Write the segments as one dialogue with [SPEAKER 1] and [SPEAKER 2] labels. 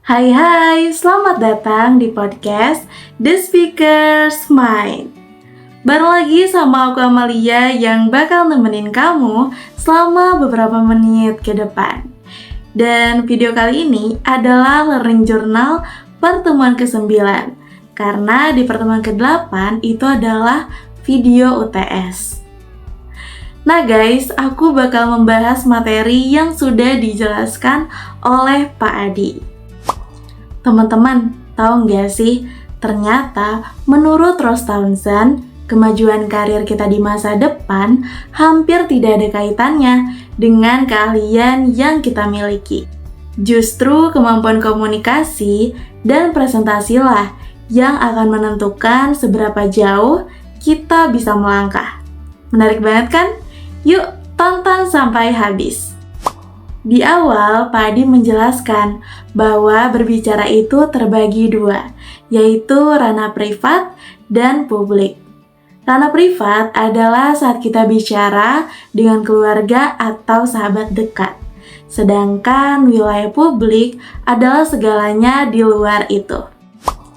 [SPEAKER 1] Hai, selamat datang di podcast The Speaker's Mind. Baru lagi sama aku Amalia yang bakal nemenin kamu selama beberapa menit ke depan. Dan video kali ini adalah Learning Journal pertemuan ke-9. Karena di pertemuan ke-8 itu adalah video UTS. Nah guys, aku bakal membahas materi yang sudah dijelaskan oleh Pak Adi. Teman-teman, tahu nggak sih, ternyata menurut Ross Townsend, kemajuan karir kita di masa depan hampir tidak ada kaitannya dengan keahlian yang kita miliki. Justru kemampuan komunikasi dan presentasilah yang akan menentukan seberapa jauh kita bisa melangkah. Menarik banget kan? Yuk, tonton sampai habis. Di awal, Pak Adi menjelaskan bahwa berbicara itu terbagi dua, yaitu ranah privat dan publik. Ranah privat adalah saat kita bicara dengan keluarga atau sahabat dekat. Sedangkan wilayah publik adalah segalanya di luar itu.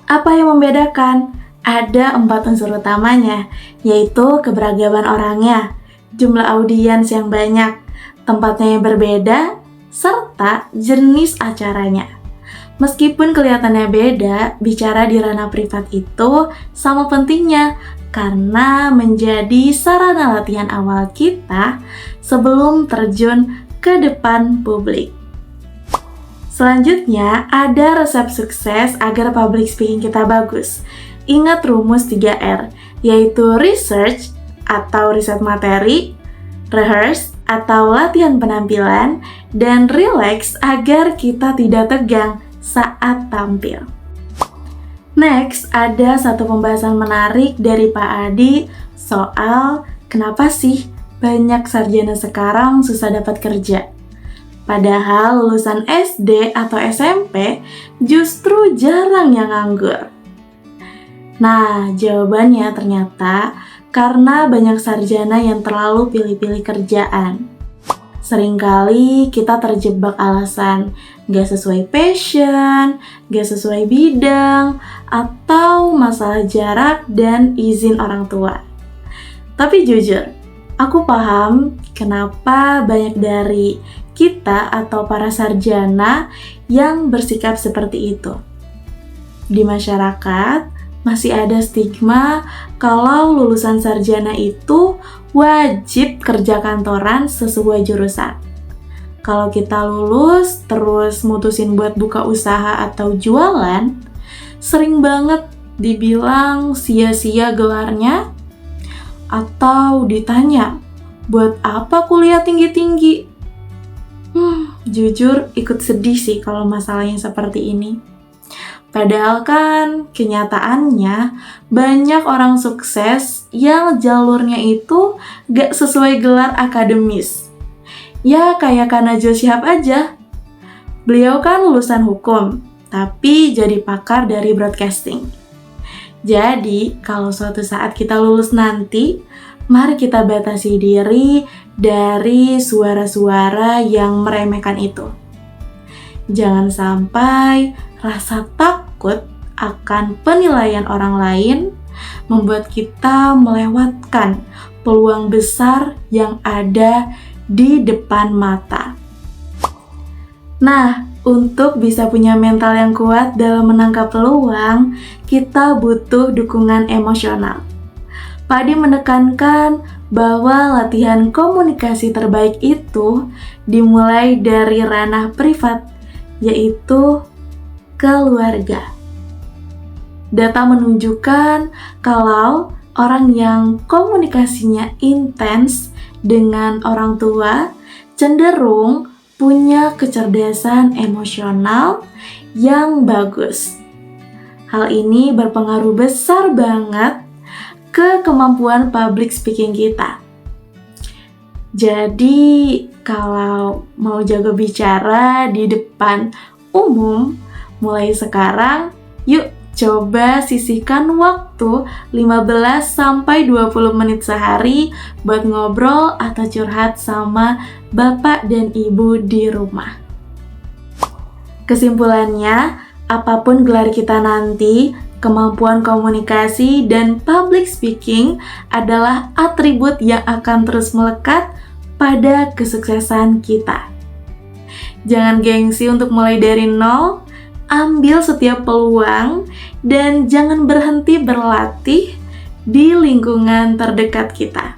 [SPEAKER 1] Apa yang membedakan? Ada 4 unsur utamanya, yaitu keberagaman orangnya, jumlah audiens yang banyak, tempatnya yang berbeda, serta jenis acaranya. Meskipun kelihatannya beda, bicara di ranah privat itu sama pentingnya karena menjadi sarana latihan awal kita sebelum terjun ke depan publik. Selanjutnya, ada resep sukses agar public speaking kita bagus. Ingat rumus 3R, yaitu research atau riset materi, rehearse atau latihan penampilan, dan relax agar kita tidak tegang saat tampil. Next, ada satu pembahasan menarik dari Pak Adi soal kenapa sih banyak sarjana sekarang susah dapat kerja. Padahal lulusan SD atau SMP justru jarang yang nganggur. Nah, jawabannya ternyata karena banyak sarjana yang terlalu pilih-pilih kerjaan. Seringkali kita terjebak alasan gak sesuai passion, gak sesuai bidang, atau masalah jarak dan izin orang tua. Tapi jujur, aku paham kenapa banyak dari kita atau para sarjana yang bersikap seperti itu. Di masyarakat, masih ada stigma kalau lulusan sarjana itu wajib kerja kantoran sesuai jurusan. Kalau kita lulus terus mutusin buat buka usaha atau jualan, sering banget dibilang sia-sia gelarnya, atau ditanya, buat apa kuliah tinggi-tinggi? Jujur ikut sedih sih kalau masalahnya seperti ini. Padahal kan kenyataannya banyak orang sukses yang jalurnya itu gak sesuai gelar akademis. Ya kayak Kak Najwa Shihab aja. Beliau kan lulusan hukum, tapi jadi pakar dari broadcasting. Jadi kalau suatu saat kita lulus nanti, mari kita batasi diri dari suara-suara yang meremehkan itu. Jangan sampai rasa takut akan penilaian orang lain membuat kita melewatkan peluang besar yang ada di depan mata. Nah, untuk bisa punya mental yang kuat dalam menangkap peluang, kita butuh dukungan emosional. Pak Adi menekankan bahwa latihan komunikasi terbaik itu dimulai dari ranah privat, yaitu keluarga. Data menunjukkan kalau orang yang komunikasinya intens dengan orang tua cenderung punya kecerdasan emosional yang bagus. Hal ini berpengaruh besar banget ke kemampuan public speaking kita. Jadi, kalau mau jago bicara di depan umum, mulai sekarang, yuk coba sisihkan waktu 15-20 menit sehari buat ngobrol atau curhat sama bapak dan ibu di rumah. Kesimpulannya, apapun gelar kita nanti, kemampuan komunikasi dan public speaking adalah atribut yang akan terus melekat pada kesuksesan kita. Jangan gengsi untuk mulai dari nol, ambil setiap peluang, dan jangan berhenti berlatih di lingkungan terdekat kita.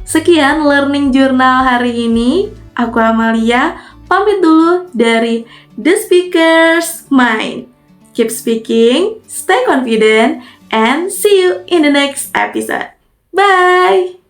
[SPEAKER 1] Sekian Learning Journal hari ini. Aku Amalia, pamit dulu dari The Speaker's Mind. Keep speaking, stay confident, and see you in the next episode. Bye!